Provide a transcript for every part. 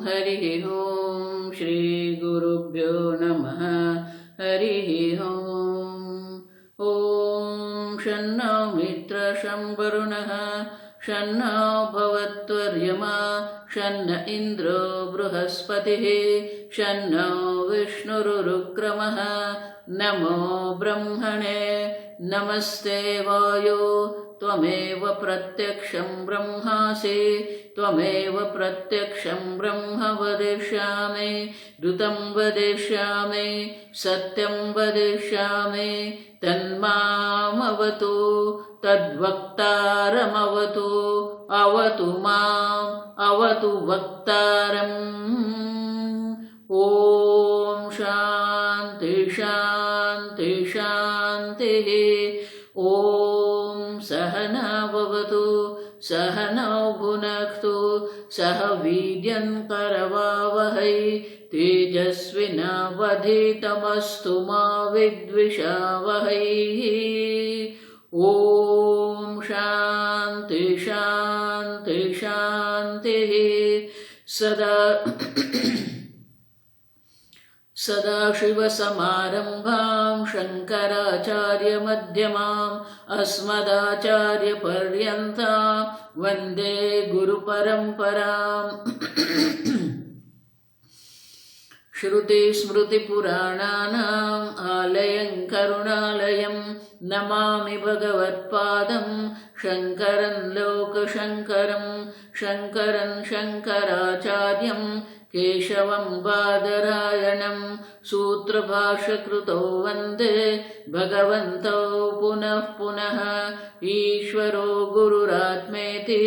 हरिः ओम श्री गुरुभ्यो नमः हरिः ओम शन्नो मित्र शं वरुणः शन्नो भवत्वर्यमा शन्न इन्द्रो बृहस्पतिः शन्नो विष्णुरुक्रमः नमो ब्रह्मणे नमस्ते वायो त्वमेव प्रत्यक्षं ब्रह्मासि त्वमेव प्रत्यक्षं ब्रह्म वदिष्यामि ऋतं वदिष्यामि सत्यं वदिष्यामि तन्मामवतु तद्वक्तारमवतु अवतु माम् अवतु वक्तारम् ॐ शान्ति शान्ति शान्तिः ॐ सहना भवतु सहनौ भुनक्तु सह वीर्यं करवावहै तेजस्विनावधीतमस्तु मा विद्विषावहै ॐ शान्ति शान्ति शान्तिः सदाशिवसमारम्भां शङ्कराचार्यमध्यमाम् अस्मदाचार्यपर्यन्तां वन्दे गुरुपरम्पराम् श्रुतिस्मृतिपुराणानाम् आलयं करुणालयं नमामि भगवत्पादं शङ्करं लोकशङ्करं शङ्करं शङ्कराचार्यं केशवं बादरायणं सूत्रभाष्यकृतौ वन्दे भगवन्तौ पुनः पुनः ईश्वरो गुरुरात्मेति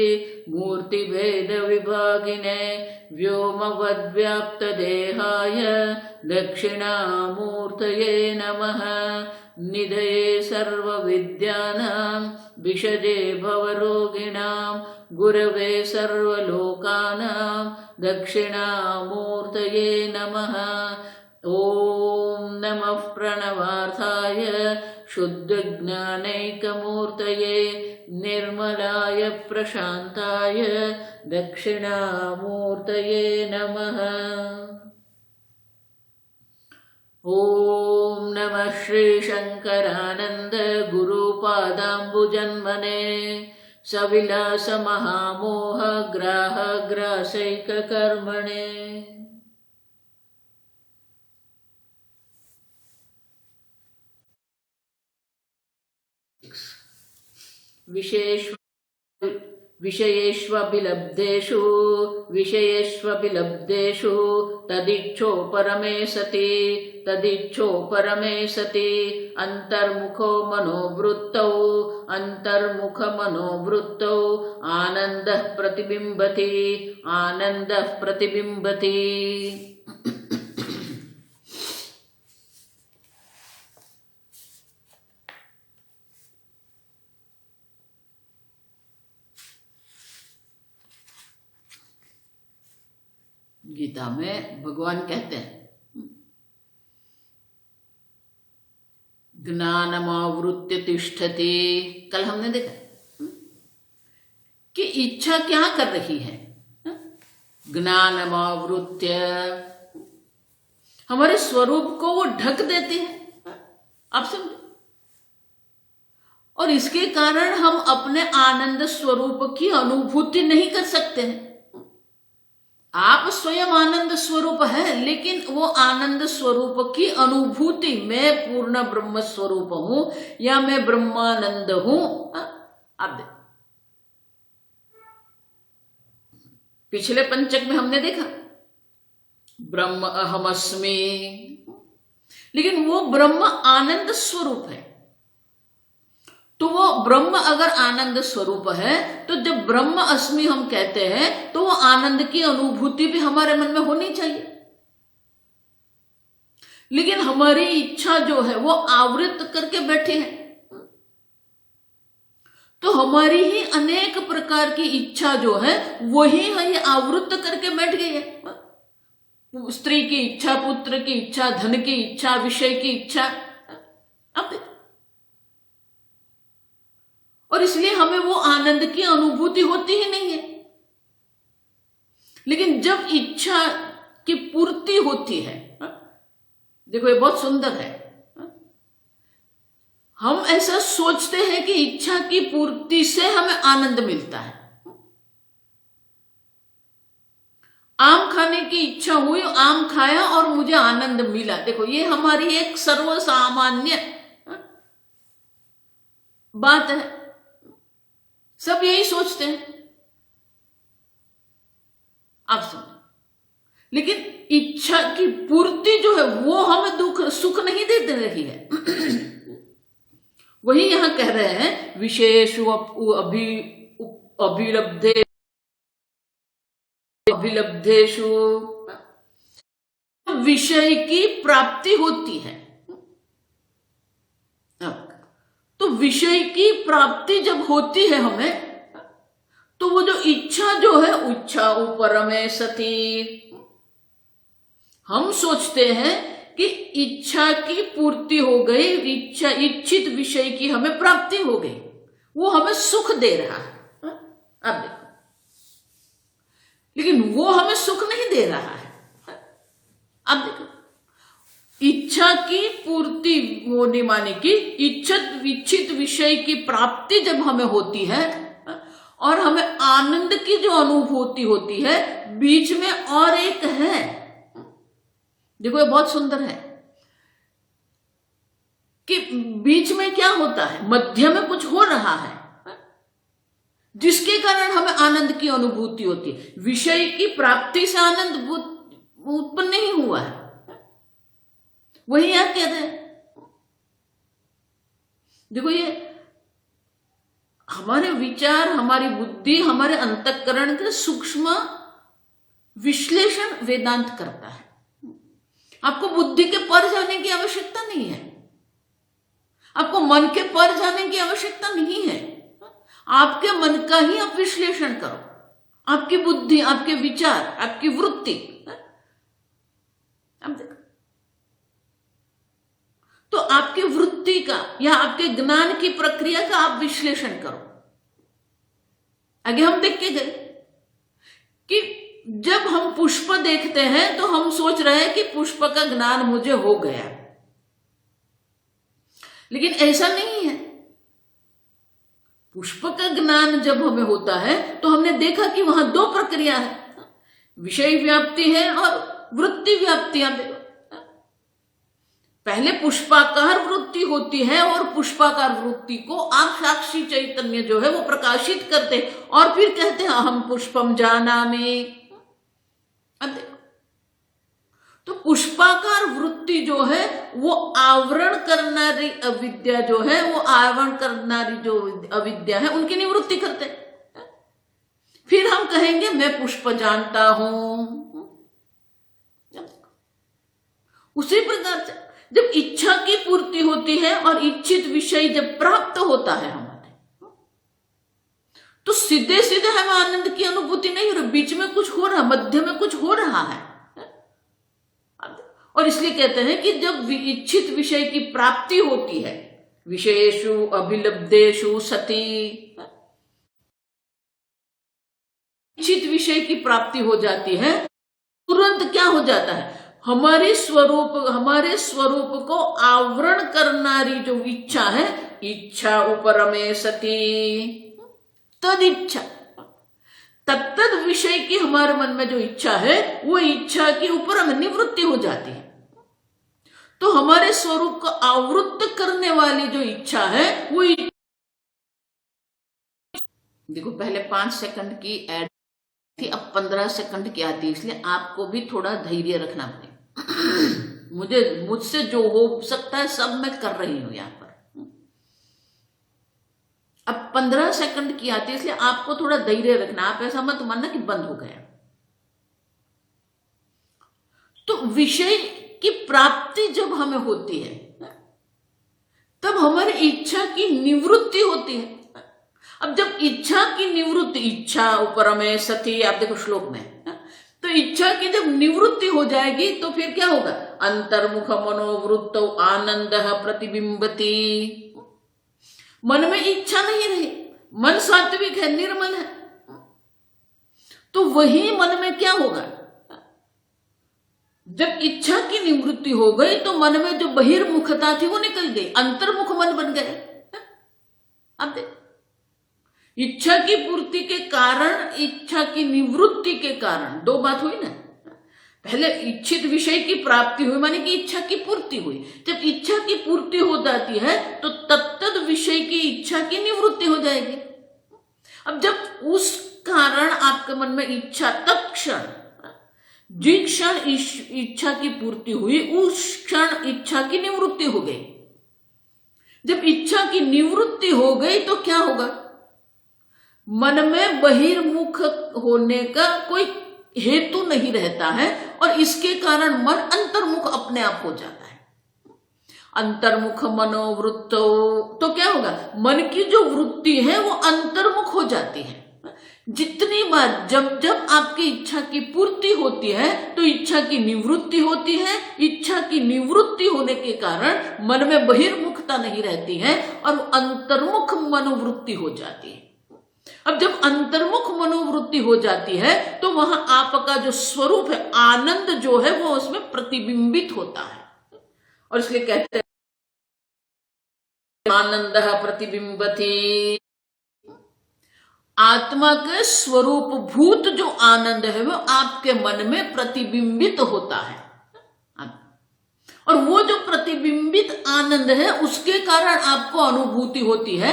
मूर्तिभेदविभागिने व्योमवद्व्याप्तदेहाय दक्षिणामूर्तये नमः निधये सर्वविद्यानां विषजे भवरोगिणां गुरवे सर्वलोकानां दक्षिणामूर्तये नमः ॐ नमः प्रणवार्थाय शुद्धज्ञानैकमूर्तये निर्मलाय प्रशान्ताय दक्षिणामूर्तये नमः ॐ नमः श्रीशङ्करानन्द गुरुपादाम्बुजन्मने सविलासमहामोह ग्राहग्रासैककर्मणे विषयेष्वभिलब्धेषु तदिच्छो परमे सति अन्तर्मुखो मनोवृत्तौ आनन्दः प्रतिबिम्बति गीता में भगवान कहते हैं ज्ञानमावृत्य तिष्ठति। कल हमने देखा कि इच्छा क्या कर रही है, ज्ञानमावृत्य हमारे स्वरूप को वो ढक देती है। आप समझे? और इसके कारण हम अपने आनंद स्वरूप की अनुभूति नहीं कर सकते हैं। आप स्वयं आनंद स्वरूप है, लेकिन वो आनंद स्वरूप की अनुभूति, मैं पूर्ण ब्रह्म स्वरूप हूं या मैं ब्रह्मानंद हूं। आप देख, पिछले पंचक में हमने देखा ब्रह्म अहमस्मि, लेकिन वो ब्रह्म आनंद स्वरूप है। तो वो ब्रह्म अगर आनंद स्वरूप है, तो जब ब्रह्म अस्मि हम कहते हैं तो वो आनंद की अनुभूति भी हमारे मन में होनी चाहिए। लेकिन हमारी इच्छा जो है वो आवृत करके बैठी है। तो हमारी ही अनेक प्रकार की इच्छा जो है वही है, ये आवृत करके बैठ गई है। स्त्री की इच्छा, पुत्र की इच्छा, धन की इच्छा, विषय की इच्छा। अब और इसलिए हमें वो आनंद की अनुभूति होती ही नहीं है। लेकिन जब इच्छा की पूर्ति होती है, देखो ये बहुत सुंदर है, हम ऐसा सोचते हैं कि इच्छा की पूर्ति से हमें आनंद मिलता है। आम खाने की इच्छा हुई, आम खाया और मुझे आनंद मिला। देखो ये हमारी एक सर्वसामान्य बात है, सब यही सोचते हैं, आप समझ। लेकिन इच्छा की पूर्ति जो है वो हमें दुख सुख नहीं देते रही है। वही यहां कह रहे हैं, विशेषु अभिलब्धेषु विषय की प्राप्ति होती है। तो विषय की प्राप्ति जब होती है हमें, तो वो जो इच्छा जो है, इच्छा उपरमे सती, हम सोचते हैं कि इच्छा की पूर्ति हो गई, इच्छित विषय की हमें प्राप्ति हो गई, वो हमें सुख दे रहा है। अब देखो, लेकिन वो हमें सुख नहीं दे रहा है। अब देखो, इच्छा की पूर्ति होने माने कि इच्छित विषय की प्राप्ति जब हमें होती है और हमें आनंद की जो अनुभूति होती है, बीच में और एक है। देखो ये बहुत सुंदर है कि बीच में क्या होता है, मध्य में कुछ हो रहा है जिसके कारण हमें आनंद की अनुभूति होती है। विषय की प्राप्ति से आनंद उत्पन्न नहीं हुआ है, वही यहां कह रहे हैं। देखो ये हमारे विचार, हमारी बुद्धि, हमारे अंतःकरण के सूक्ष्म विश्लेषण वेदांत करता है। आपको बुद्धि के पर जाने की आवश्यकता नहीं है, आपको मन के पर जाने की आवश्यकता नहीं है। आपके मन का ही आप विश्लेषण करो, आपकी बुद्धि, आपके विचार, आपकी वृत्ति। अब देखो, तो आपकी वृत्ति का या आपके ज्ञान की प्रक्रिया का आप विश्लेषण करो। आगे हम देख के गए कि जब हम पुष्प देखते हैं तो हम सोच रहे हैं कि पुष्प का ज्ञान मुझे हो गया, लेकिन ऐसा नहीं है। पुष्प का ज्ञान जब हमें होता है तो हमने देखा कि वहां दो प्रक्रिया है, विषय व्याप्ति है और वृत्ति व्याप्ति। आप देखो, पहले पुष्पाकार वृत्ति होती है और पुष्पाकार वृत्ति को आप साक्षी चैतन्य जो है वो प्रकाशित करते और फिर कहते हैं हम पुष्पम जानामि। अब देखो, तो पुष्पाकार वृत्ति जो है वो आवरण करनारी अविद्या जो है, वो आवरण करनारी जो अविद्या है उनकी निवृत्ति करते। फिर हम कहेंगे मैं पुष्प जानता हूं। उसी प्रकार से जब इच्छा की पूर्ति होती है और इच्छित विषय जब प्राप्त होता है हमारे, तो सीधे सीधे हमें आनंद की अनुभूति नहीं हो रही, बीच में कुछ हो रहा, मध्य में कुछ हो रहा है। और इसलिए कहते हैं कि जब इच्छित विषय की प्राप्ति होती है, विषयेषु अभिलब्धेषु सती, इच्छित विषय की प्राप्ति हो जाती है, तुरंत क्या हो जाता है, हमारे स्वरूप को आवरण करनारी जो इच्छा है, इच्छा उपरमे सती, तद इच्छा, तत्तद विषय की हमारे मन में जो इच्छा है वो इच्छा के ऊपर निवृत्ति हो जाती है। तो हमारे स्वरूप को आवृत्त करने वाली जो इच्छा है वो देखो, पहले 5 सेकंड की ऐड थी, अब 15 सेकंड की आती है, इसलिए आपको भी थोड़ा धैर्य रखना पड़ेगा। मुझसे जो हो सकता है सब मैं कर रही हूं यहां पर। अब 15 सेकंड की आती है, इसलिए आपको थोड़ा धैर्य रखना। आप ऐसा मत मानना कि बंद हो गया। तो विषय की प्राप्ति जब हमें होती है तब हमारी इच्छा की निवृत्ति होती है। अब जब इच्छा की निवृत्ति, इच्छा उपरमे सती, आप देखो श्लोक में, तो इच्छा की जब निवृत्ति हो जाएगी तो फिर क्या होगा, अंतर्मुख मनोवृत्त आनंद प्रतिबिंबती। मन में इच्छा नहीं रही, मन सात्विक है, निर्मल है, तो वही मन में क्या होगा, जब इच्छा की निवृत्ति हो गई तो मन में जो बहिर्मुखता थी वो निकल गई, अंतर्मुख मन बन गए। अब देख, इच्छा की पूर्ति के कारण, इच्छा की निवृत्ति के कारण, दो बात हुई ना। पहले इच्छित विषय की प्राप्ति हुई, माने कि इच्छा की पूर्ति हुई। जब इच्छा की पूर्ति हो जाती है तो तत्तद विषय की इच्छा की निवृत्ति हो जाएगी। अब जब उस कारण आपके मन में इच्छा, तत्क्षण, जिस क्षण इच्छा की पूर्ति हुई उस क्षण इच्छा की निवृत्ति हो गई। जब इच्छा की निवृत्ति हो गई तो क्या होगा, मन में बहिर्मुख होने का कोई हेतु नहीं रहता है और इसके कारण मन अंतर्मुख अपने आप हो जाता है। अंतर्मुख मनोवृत्तो, तो क्या होगा, मन की जो वृत्ति है वो अंतर्मुख हो जाती है। जितनी बार जब जब आपकी इच्छा की पूर्ति होती है तो इच्छा की निवृत्ति होती है। इच्छा की निवृत्ति होने के कारण मन में बहिर्मुखता नहीं रहती है और अंतर्मुख मनोवृत्ति हो जाती है। अब जब अंतर्मुख मनोवृत्ति हो जाती है तो वहां आपका जो स्वरूप है, आनंद जो है वो उसमें प्रतिबिंबित होता है और इसलिए कहते हैं आनंद प्रतिबिंबति। आत्मा के स्वरूप भूत जो आनंद है वो आपके मन में प्रतिबिंबित होता है और वो जो प्रतिबिंबित आनंद है उसके कारण आपको अनुभूति होती है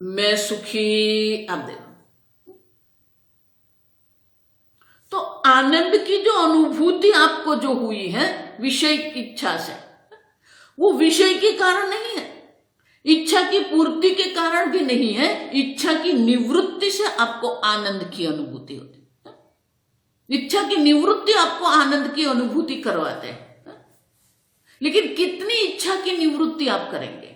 मैं सुखी। अब देखो, तो आनंद की जो अनुभूति आपको जो हुई है विषय की इच्छा से, वो विषय के कारण नहीं है, इच्छा की पूर्ति के कारण भी नहीं है। इच्छा की निवृत्ति से आपको आनंद की अनुभूति होती है। इच्छा की निवृत्ति आपको आनंद की अनुभूति करवाते हैं, लेकिन कितनी इच्छा की निवृत्ति आप करेंगे।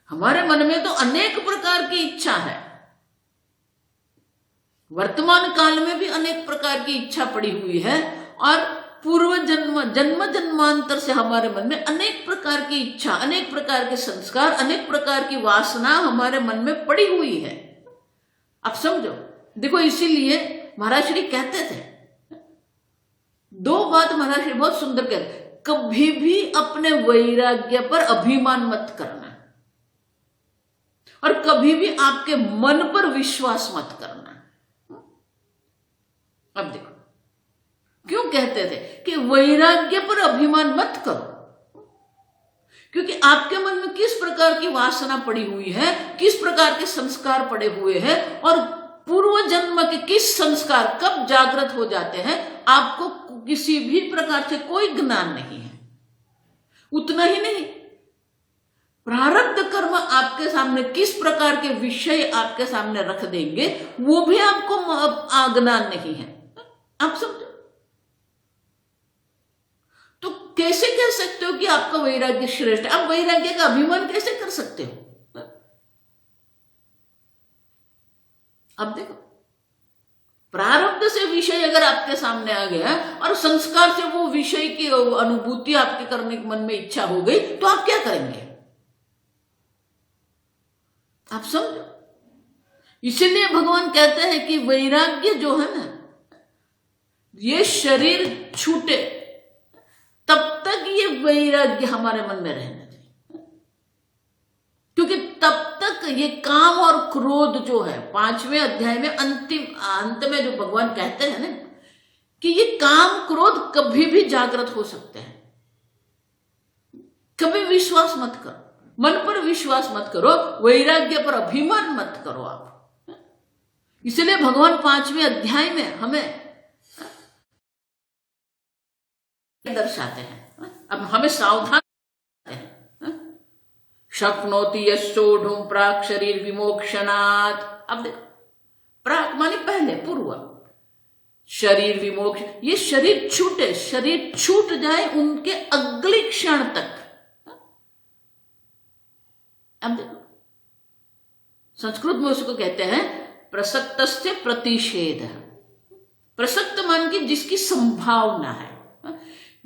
हमारे मन में तो अनेक प्रकार की इच्छा है, वर्तमान काल में भी अनेक प्रकार की इच्छा पड़ी हुई है और पूर्व जन्मांतर से हमारे मन में अनेक प्रकार की इच्छा, अनेक प्रकार के संस्कार, अनेक प्रकार की वासना हमारे मन में पड़ी हुई है। आप समझो, देखो इसीलिए महाराज श्री कहते थे, दो बात महाराज श्री बहुत सुंदर कहते, कभी भी अपने वैराग्य पर अभिमान मत करना और कभी भी आपके मन पर विश्वास मत करना। अब देखो क्यों कहते थे कि वैराग्य पर अभिमान मत करो, क्योंकि आपके मन में किस प्रकार की वासना पड़ी हुई है, किस प्रकार के संस्कार पड़े हुए हैं और पूर्व जन्म के किस संस्कार कब जागृत हो जाते हैं, आपको किसी भी प्रकार से कोई ज्ञान नहीं है। उतना ही नहीं, प्रारब्ध कर्म आपके सामने किस प्रकार के विषय आपके सामने रख देंगे वो भी आपको ज्ञान नहीं है। आप समझो, तो कैसे कह सकते हो कि आपका वैराग्य श्रेष्ठ है? आप वैराग्य का अभिमान कैसे कर सकते हो? अब देखो, प्रारब्ध से विषय अगर आपके सामने आ गया और संस्कार से वो विषय की अनुभूति आपके करने के मन में इच्छा हो गई तो आप क्या करेंगे? आप समझो, इसीलिए भगवान कहते हैं कि वैराग्य जो है ना, ये शरीर छूटे तब तक ये वैराग्य हमारे मन में रहना चाहिए, क्योंकि तब तक ये काम और क्रोध जो है 5वें अध्याय में अंत में जो भगवान कहते हैं ना कि ये काम क्रोध कभी भी जागृत हो सकते हैं। कभी विश्वास मत करो, मन पर विश्वास मत करो, वैराग्य पर अभिमान मत करो आप। इसलिए भगवान 5वें अध्याय में हमें दर्शाते हैं, अब हमें सावधान हैं। शक्नोति यशोढ़ प्राक शरीर विमोक्षणात्। अब देखो, प्राक माने पहले, पूर्व, शरीर विमोक्ष, ये शरीर छूटे, शरीर छूट जाए उनके अगले क्षण तक। अब देखो, संस्कृत में उसको कहते हैं प्रसक्तस्य प्रतिषेध। प्रसक्त मान की जिसकी संभावना है,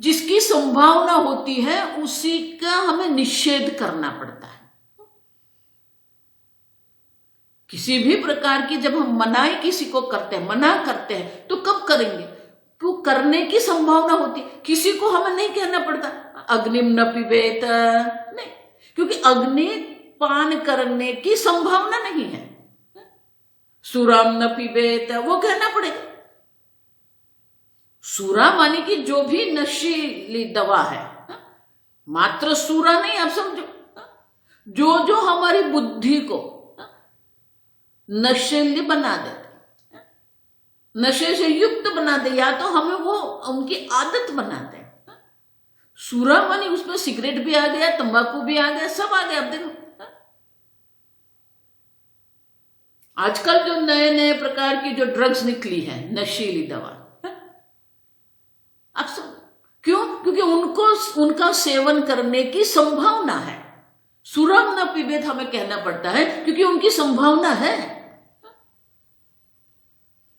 जिसकी संभावना होती है उसी का हमें निषेध करना पड़ता है। किसी भी प्रकार की जब हम मनाई किसी को करते हैं, मना करते हैं, तो कब करेंगे? तो करने की संभावना होती है। किसी को हमें नहीं कहना पड़ता अग्निम न पिबेत, नहीं, क्योंकि अग्नि पान करने की संभावना नहीं है। सुराम न पिबेत, वो कहना पड़ेगा। सूरा माने कि जो भी नशीली दवा है, मात्र सूरा नहीं, आप समझो, जो जो हमारी बुद्धि को नशेली बना देते, नशे से युक्त बना दे, या तो हमें वो उनकी आदत बनाते हैं। सूरा मानी उसमें सिगरेट भी आ गया, तंबाकू भी आ गया, सब आ गया। अब देखो आजकल जो नए नए प्रकार की जो ड्रग्स निकली है, नशीली दवा, अब सब क्यों? क्योंकि उनको उनका सेवन करने की संभावना है। सुरम न पिबेत हमें कहना पड़ता है क्योंकि उनकी संभावना है।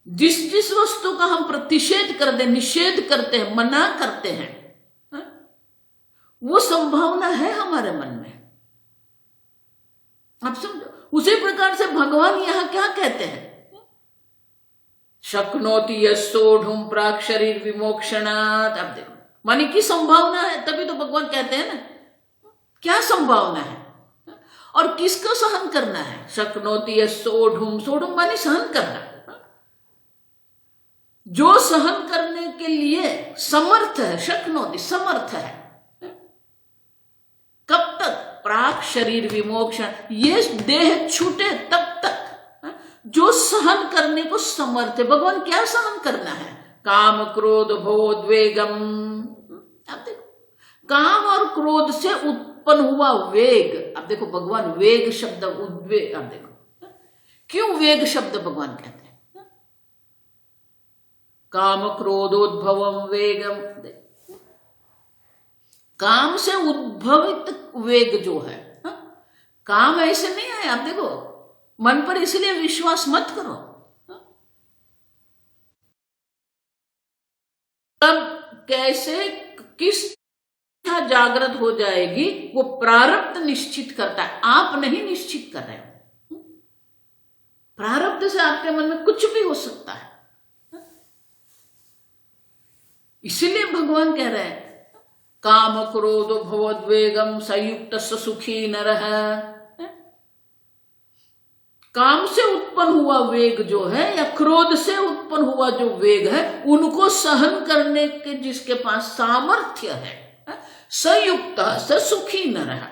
जिस जिस वस्तु का हम प्रतिषेध कर दे, निषेध करते हैं, मना करते हैं, वो संभावना है हमारे मन में। आप समझो, उसी प्रकार से भगवान यहां क्या कहते हैं? शक्नोति यस्सोढ़ुम प्राक शरीर विमोक्षणात्। अब देखो, मानी की संभावना है, तभी तो भगवान कहते हैं ना, क्या संभावना है और किसको सहन करना है? शक्नोति यस्सोढ़ुम, सोढ़ुम मानी सहन करना, जो सहन करने के लिए समर्थ है। शक्नोति समर्थ है। कब तक? प्राक शरीर विमोक्षण, ये देह छूटे तब तक जो सहन करने को समर्थ है। भगवान क्या सहन करना है? काम क्रोध भवोद्वेगम। अब देखो, काम और क्रोध से उत्पन्न हुआ वेग। अब देखो, भगवान वेग शब्द, उद्वेग, अब देखो क्यों वेग शब्द भगवान कहते हैं? काम क्रोधोद्भवम वेगम, काम से उद्भवित वेग जो है, काम ऐसे नहीं है। आप देखो, मन पर इसलिए विश्वास मत करो। तब कैसे किस जागृत हो जाएगी, वो प्रारब्ध निश्चित करता है, आप नहीं निश्चित कर रहे हो। प्रारब्ध से आपके मन में कुछ भी हो सकता है। इसीलिए भगवान कह रहे हैं काम क्रोध भवोद्वेगम संयुक्त सुखी नरः। काम से उत्पन्न हुआ वेग जो है, या क्रोध से उत्पन्न हुआ जो वेग है, उनको सहन करने के जिसके पास सामर्थ्य है, संयुक्त स सुखी नरः।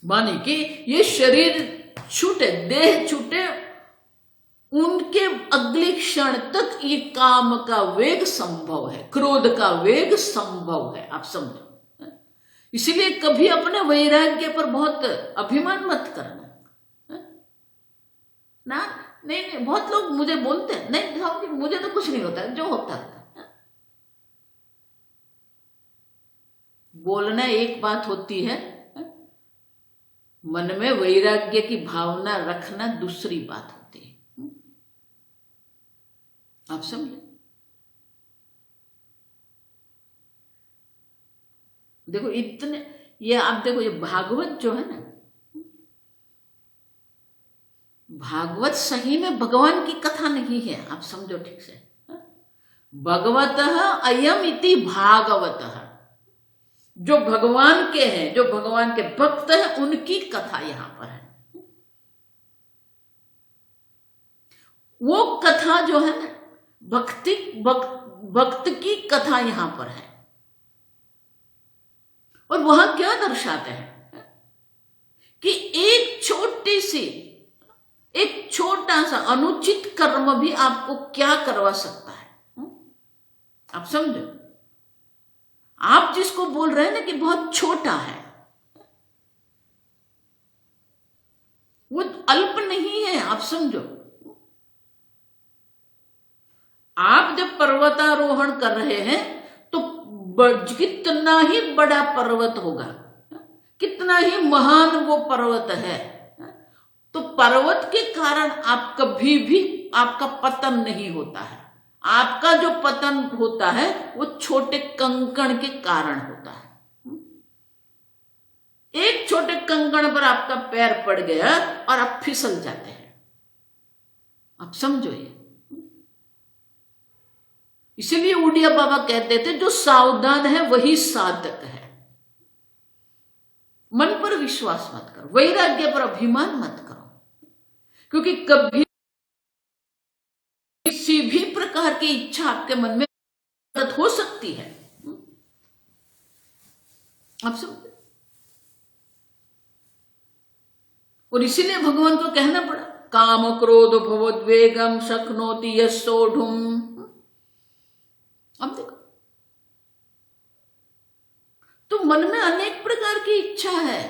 माने कि ये शरीर छूटे, देह छूटे, उनके अगले क्षण तक ये काम का वेग संभव है, क्रोध का वेग संभव है। आप समझो, इसलिए कभी अपने वैराग्य पर बहुत अभिमान मत करना ना। नहीं नहीं, बहुत लोग मुझे बोलते हैं, नहीं मुझे तो कुछ नहीं होता, जो होता है। बोलना एक बात होती है, मन में वैराग्य की भावना रखना दूसरी बात होती है। आप समझे? देखो इतने, ये आप देखो, ये भागवत जो है ना, भागवत सही में भगवान की कथा नहीं है। आप समझो ठीक से, भगवतः अयम इति भागवतः, जो भगवान के हैं, जो भगवान के भक्त हैं, उनकी कथा यहां पर है। वो कथा जो है ना, भक्त की कथा यहां पर है। और वह क्या दर्शाते हैं कि एक छोटी सी, एक छोटा सा अनुचित कर्म भी आपको क्या करवा सकता है। आप समझो, आप जिसको बोल रहे हैं ना कि बहुत छोटा है, वो अल्प नहीं है। आप समझो, आप जब पर्वतारोहण कर रहे हैं तो कितना ही बड़ा पर्वत होगा, कितना ही महान वो पर्वत है, तो पर्वत के कारण आप कभी भी, आपका पतन नहीं होता है। आपका जो पतन होता है वो छोटे कंकड़ के कारण होता है। एक छोटे कंकड़ पर आपका पैर पड़ गया और आप फिसल जाते हैं। आप समझो ये। इसीलिए उड़िया बाबा कहते थे जो सावधान है वही साधक है। मन पर विश्वास मत करो, वैराग्य पर अभिमान मत करो, क्योंकि कभी किसी भी प्रकार की इच्छा आपके मन में हो सकती है। आप समझे? और इसीलिए भगवान को कहना पड़ा काम क्रोध भवोद्वेगम शक्नोति यस्सोढुम। अब देखो, तो मन में अनेक प्रकार की इच्छा है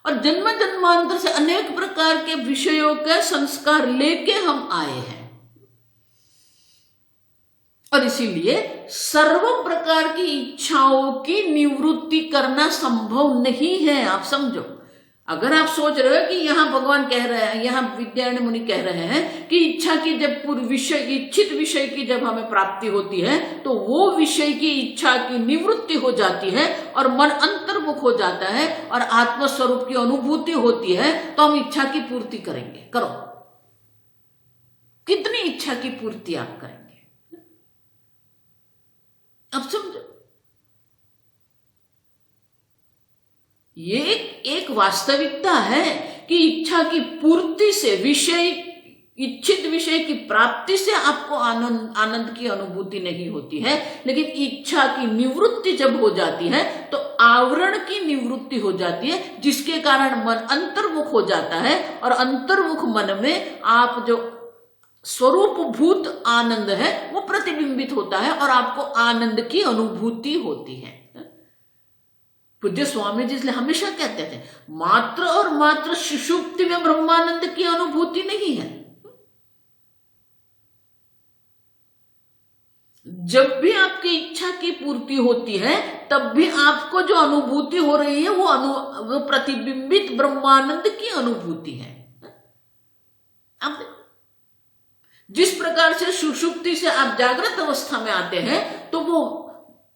और जन्म जन्मांतर से अनेक प्रकार के विषयों का संस्कार लेके हम आए हैं, और इसीलिए सर्व प्रकार की इच्छाओं की निवृत्ति करना संभव नहीं है। आप समझो, अगर आप सोच रहे हो कि यहां भगवान कह रहे हैं, यहां विद्यारण्य मुनि कह रहे हैं कि इच्छा की जब पूर्व विषय, इच्छित विषय की जब हमें प्राप्ति होती है तो वो विषय की इच्छा की निवृत्ति हो जाती है और मन अंतर्मुख हो जाता है और आत्मस्वरूप की अनुभूति होती है, तो हम इच्छा की पूर्ति करेंगे। करो, कितनी इच्छा की पूर्ति आप करेंगे? अब समझो, ये एक वास्तविकता है कि इच्छा की पूर्ति से, विषय, इच्छित विषय की प्राप्ति से आपको आनंद की अनुभूति नहीं होती है, लेकिन इच्छा की निवृत्ति जब हो जाती है तो आवरण की निवृत्ति हो जाती है, जिसके कारण मन अंतर्मुख हो जाता है और अंतर्मुख मन में आप जो स्वरूपभूत आनंद है वो प्रतिबिंबित होता है और आपको आनंद की अनुभूति होती है। पूज्य स्वामी जी इसलिए हमेशा कहते थे मात्र और मात्र सुषुप्ति में ब्रह्मानंद की अनुभूति नहीं है। जब भी आपकी इच्छा की पूर्ति होती है तब भी आपको जो अनुभूति हो रही है वो प्रतिबिंबित ब्रह्मानंद की अनुभूति है। आप देखो, जिस प्रकार से सुषुप्ति से आप जागृत अवस्था में आते हैं तो वो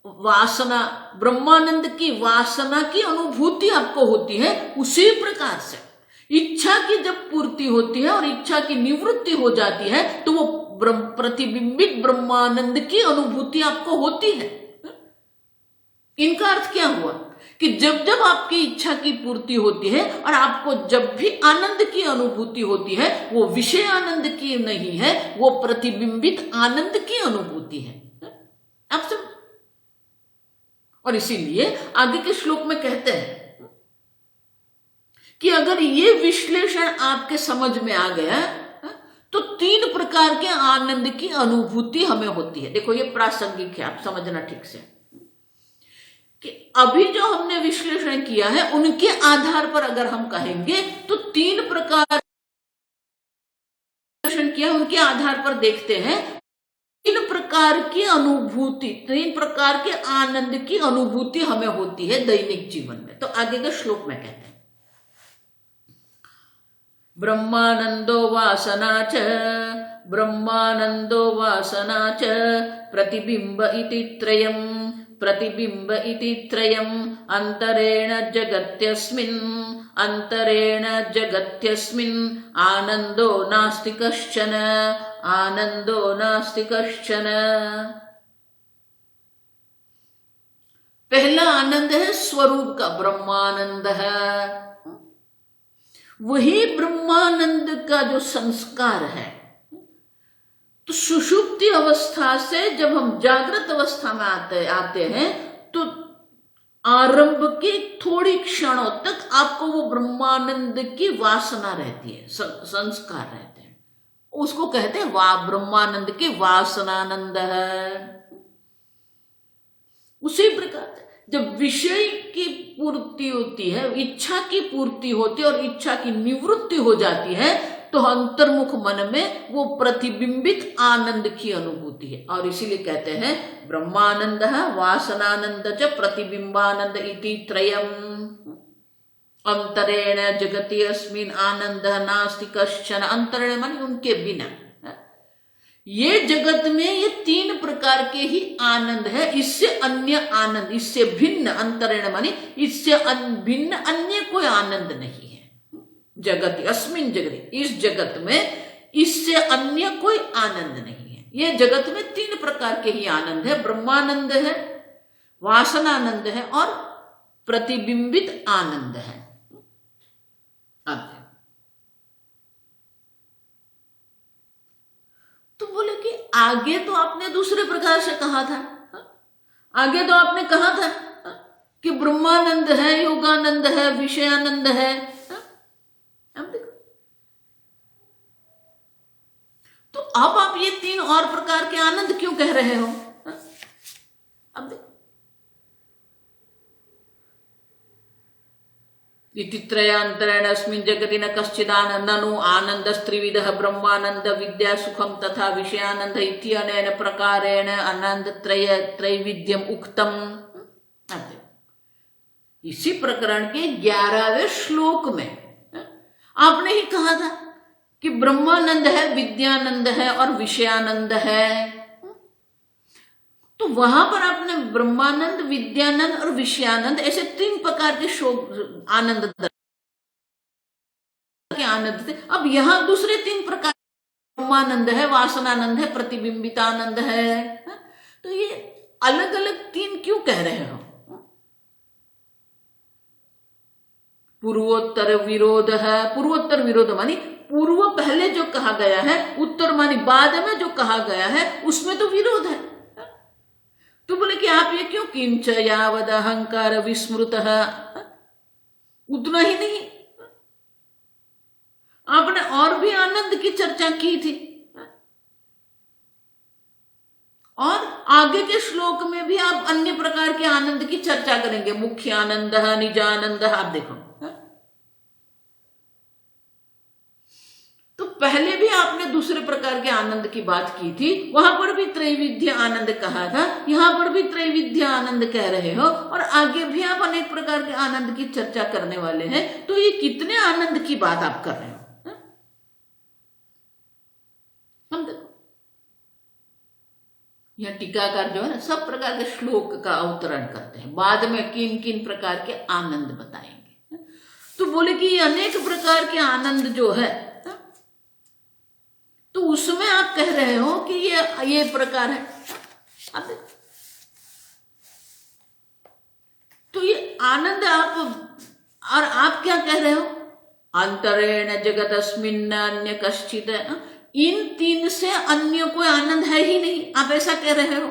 वासना, ब्रह्मानंद की वासना की अनुभूति आपको होती है, उसी प्रकार से इच्छा की जब पूर्ति होती है और इच्छा की निवृत्ति हो जाती है तो वो प्रतिबिंबित ब्रह्मानंद की अनुभूति आपको होती है। इनका अर्थ क्या हुआ कि जब जब आपकी इच्छा की पूर्ति होती है और आपको जब भी आनंद की अनुभूति होती है वो विषय आनंद की नहीं है, वो प्रतिबिंबित आनंद की अनुभूति है। आप सब, और इसीलिए आगे के श्लोक में कहते हैं कि अगर ये विश्लेषण आपके समझ में आ गया तो 3 प्रकार के आनंद की अनुभूति हमें होती है। देखो, ये प्रासंगिक है, आप समझना ठीक से कि अभी जो हमने विश्लेषण किया है उनके आधार पर अगर हम कहेंगे तो 3 प्रकार विश्लेषण किया, उनके आधार पर देखते हैं 3 प्रकार की अनुभूति, 3 प्रकार के आनंद की अनुभूति हमें होती है दैनिक जीवन में। तो आगे के श्लोक में कहते हैं ब्रह्मानंदो वासना च, ब्रह्मानंदो वासना च, प्रतिबिंब इति त्रयम्, प्रतिबिंब इति त्रयम्, अंतरेण जगत्यस्मिन्, अंतरेण जगत्यस्मिन्, आनंदो नास्ति कश्चन, आनंदो नास्ति कश्चन। पहला आनंद है स्वरूप का, ब्रह्मानंद है। वही ब्रह्मानंद का जो संस्कार है, तो सुषुप्ति अवस्था से जब हम जागृत अवस्था में आते हैं तो आरंभ के थोड़ी क्षणों तक आपको वो ब्रह्मानंद की वासना रहती है, संस्कार रहते हैं, उसको कहते हैं ब्रह्मानंद की वासनानंद है। उसी प्रकार जब विषय की पूर्ति होती है, इच्छा की पूर्ति होती है और इच्छा की निवृत्ति हो जाती है तो अंतर्मुख मन में वो प्रतिबिंबित आनंद की अनुभूति है। और इसीलिए कहते हैं ब्रह्मानंद वासनानंद च प्रतिबिंबानंद इति त्रयम्, अंतरेण जगति अस्मिन् आनंद नास्ति कश्चन। अंतरेण माने उनके बिना, ये जगत में ये तीन प्रकार के ही आनंद है, इससे अन्य आनंद, इससे भिन्न, अंतरेण माने इससे भिन्न अन्य कोई आनंद नहीं है। जगत अस्मिन जगत, इस जगत में इससे अन्य कोई आनंद नहीं है। ये जगत में तीन प्रकार के ही आनंद है, ब्रह्मानंद है, वासनानंद है और प्रतिबिंबित आनंद है। तो बोले कि आगे तो आपने दूसरे प्रकार से कहा था, आगे तो आपने कहा था कि ब्रह्मानंद है, योगानंद है, विषयानंद है। अब देखो, तो अब आप ये तीन और प्रकार के आनंद क्यों कह रहे हो? अब देखो, इति त्रयान्तरेण अस्मिन् जगति न कश्चिदानन्दो ननु आनन्दस्त्रिविधः ब्रह्मानन्द विद्या सुखम तथा विषयानंद इत्यनेन प्रकारेण आनंद त्रैविध्यम उक्तम। इसी प्रकरण के 11वें श्लोक में आपने ही कहा था कि ब्रह्मानंद है, विद्यानंद है और विषयानंद है। तो वहां पर आपने ब्रह्मानंद, विद्यानंद और विषयानंद ऐसे तीन प्रकार के आनंद के आनंद थे। अब यहां दूसरे तीन प्रकार, ब्रह्मानंद है, वासनानंद है, प्रतिबिंबितानंद है। तो ये अलग अलग तीन क्यों कह रहे हो? पूर्वोत्तर विरोध है। पूर्वोत्तर विरोध मानी पूर्व पहले जो कहा गया है, उत्तर मानी बाद में जो कहा गया है, उसमें तो विरोध है। तो बोले कि आप ये क्यों, किंच यावद अहंकार विस्मृत, उतना ही नहीं, आपने और भी आनंद की चर्चा की थी और आगे के श्लोक में भी आप अन्य प्रकार के आनंद की चर्चा करेंगे, मुख्य आनंद, निजानंद। आप देखो, तो पहले भी आपने दूसरे प्रकार के आनंद की बात की थी, वहां पर भी त्रैविध्य आनंद कहा था, यहां पर भी त्रैविध्य आनंद कह रहे हो और आगे भी आप अनेक प्रकार के आनंद की चर्चा करने वाले हैं। तो ये कितने आनंद की बात आप कर रहे हो? हम देखो, यह टीकाकार जो है ना, सब प्रकार के श्लोक का अवतरण करते हैं, बाद में किन किन प्रकार के आनंद बताएंगे। तो बोले कि अनेक प्रकार के आनंद जो है, तो उसमें आप कह रहे हो कि ये प्रकार है। अब तो ये आनंद आप, और आप क्या कह रहे हो? अंतरेण जगत अस्मिन् अन्य कश्चित, इन तीन से अन्य कोई आनंद है ही नहीं, आप ऐसा कह रहे हो।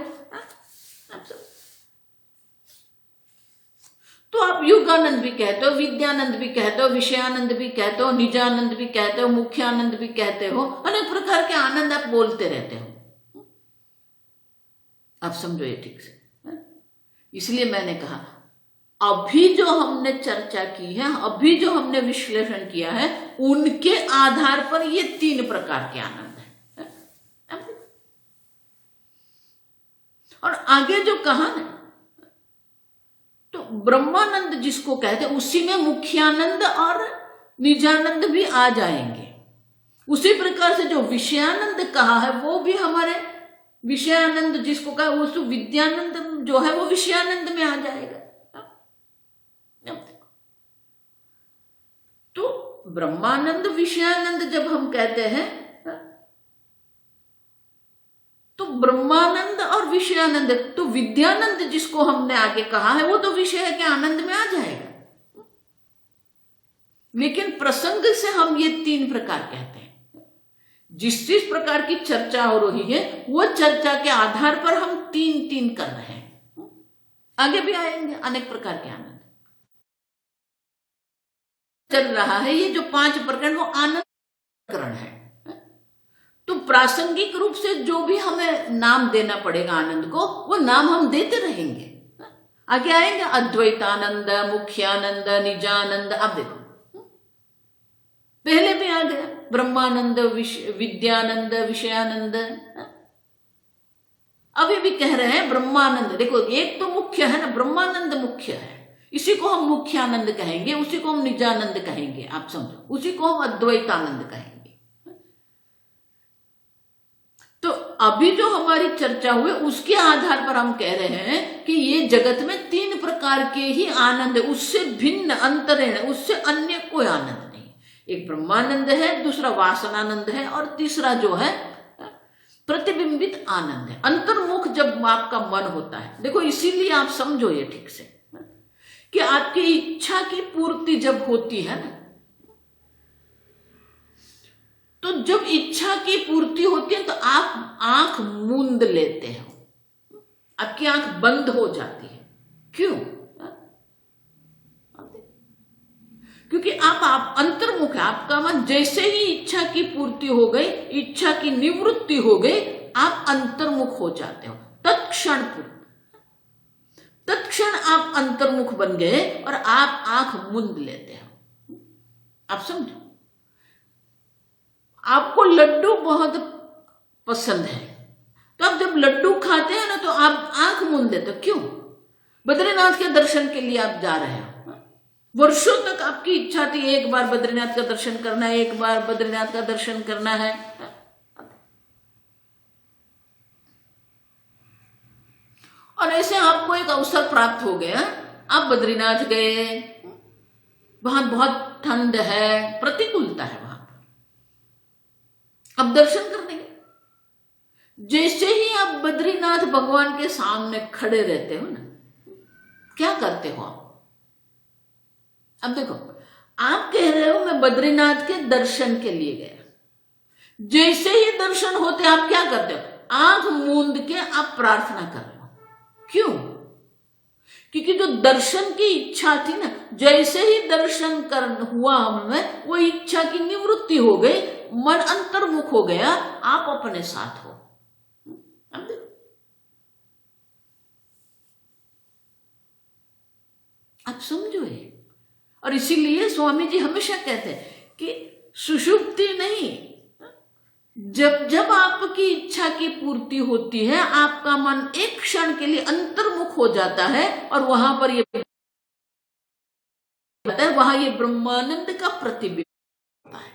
तो आप योगानंद भी कहते हो, विद्यानंद भी कहते हो, विषयानंद भी कहते हो, निजानंद भी कहते हो, मुख्यानंद भी कहते हो, अनेक प्रकार के आनंद आप बोलते रहते हो। आप समझो ये ठीक से। इसलिए मैंने कहा अभी जो हमने चर्चा की है, अभी जो हमने विश्लेषण किया है, उनके आधार पर ये तीन प्रकार के आनंद है। और आगे जो कहा ना, तो ब्रह्मानंद जिसको कहते हैं, उसी में मुख्यानंद और निजानंद भी आ जाएंगे। उसी प्रकार से जो विषयानंद कहा है, वो भी हमारे विषयानंद जिसको कहा, वो तो विद्यानंद जो है वो विषयानंद में आ जाएगा। तो ब्रह्मानंद, विषयानंद जब हम कहते हैं, तो ब्रह्मानंद और विषयानंद, तो विद्यानंद जिसको हमने आगे कहा है, वो तो विषय के आनंद में आ जाएगा। लेकिन प्रसंग से हम ये तीन प्रकार कहते हैं। जिस जिस प्रकार की चर्चा हो रही है, वो चर्चा के आधार पर हम तीन तीन कर रहे हैं। आगे भी आएंगे अनेक प्रकार के आनंद चल रहा है। ये जो 5 प्रकरण, वो आनंद प्रकरण है। तो प्रासंगिक रूप से जो भी हमें नाम देना पड़ेगा आनंद को, वो नाम हम देते रहेंगे। आगे आएंगे अद्वैतानंद, मुख्यानंद, निजानंद। अब देखो, पहले भी आ गया ब्रह्मानंद, विद्यानंद, विषयानंद। अभी भी कह रहे हैं ब्रह्मानंद। देखो, एक तो मुख्य है ना, ब्रह्मानंद मुख्य है, इसी को हम मुख्यानंद कहेंगे, उसी को हम निजानंद कहेंगे। आप समझो, उसी को हम अद्वैतानंद कहेंगे। तो अभी जो हमारी चर्चा हुई उसके आधार पर हम कह रहे हैं कि ये जगत में 3 प्रकार के ही आनंद है, उससे भिन्न अंतरेण, उससे अन्य कोई आनंद नहीं। एक ब्रह्मानंद है, दूसरा वासनानंद है, और तीसरा जो है प्रतिबिंबित आनंद है, अंतर्मुख जब आपका मन होता है। देखो इसीलिए आप समझो ये ठीक से कि आपकी इच्छा की पूर्ति जब होती है ना, तो जब इच्छा की पूर्ति होती है तो आप आंख मूंद लेते हो, आपकी आंख बंद हो जाती है। क्यों? क्योंकि आप अंतर्मुख है, आपका मन जैसे ही इच्छा की पूर्ति हो गई, इच्छा की निवृत्ति हो गई, आप अंतर्मुख हो जाते हो। तत्क्षण आप अंतर्मुख बन गए और आप आंख मूंद लेते हो। आप समझो, आपको लड्डू बहुत पसंद है, तो आप जब लड्डू खाते हैं ना तो आप आंख मूंद लेते हो। क्यों? बद्रीनाथ के दर्शन के लिए आप जा रहे हो, वर्षों तक आपकी इच्छा थी एक बार बद्रीनाथ का दर्शन करना है, एक बार बद्रीनाथ का दर्शन करना है। और ऐसे आपको एक अवसर प्राप्त हो गया, आप बद्रीनाथ गए, वहां बहुत ठंड है, प्रतिकूलता है वहां पर, अब दर्शन करने गए। जैसे ही आप बद्रीनाथ भगवान के सामने खड़े रहते हो ना, क्या करते हो आप? अब देखो, आप कह रहे हो मैं बद्रीनाथ के दर्शन के लिए गया, जैसे ही दर्शन होते आप क्या करते हो? आंख मूंद के आप प्रार्थना कर रहे हो। क्यों? क्योंकि जो दर्शन की इच्छा थी ना, जैसे ही दर्शन कर हुआ हमें, वो इच्छा की निवृत्ति हो गई, मन अंतर्मुख हो गया, आप अपने साथ हो। आप समझो ये। और इसीलिए स्वामी जी हमेशा कहते हैं कि सुषुप्ति नहीं, जब जब आपकी इच्छा की पूर्ति होती है, आपका मन एक क्षण के लिए अंतर्मुख हो जाता है, और वहां पर वहां ये ब्रह्मानंद का प्रतिबिंब होता है।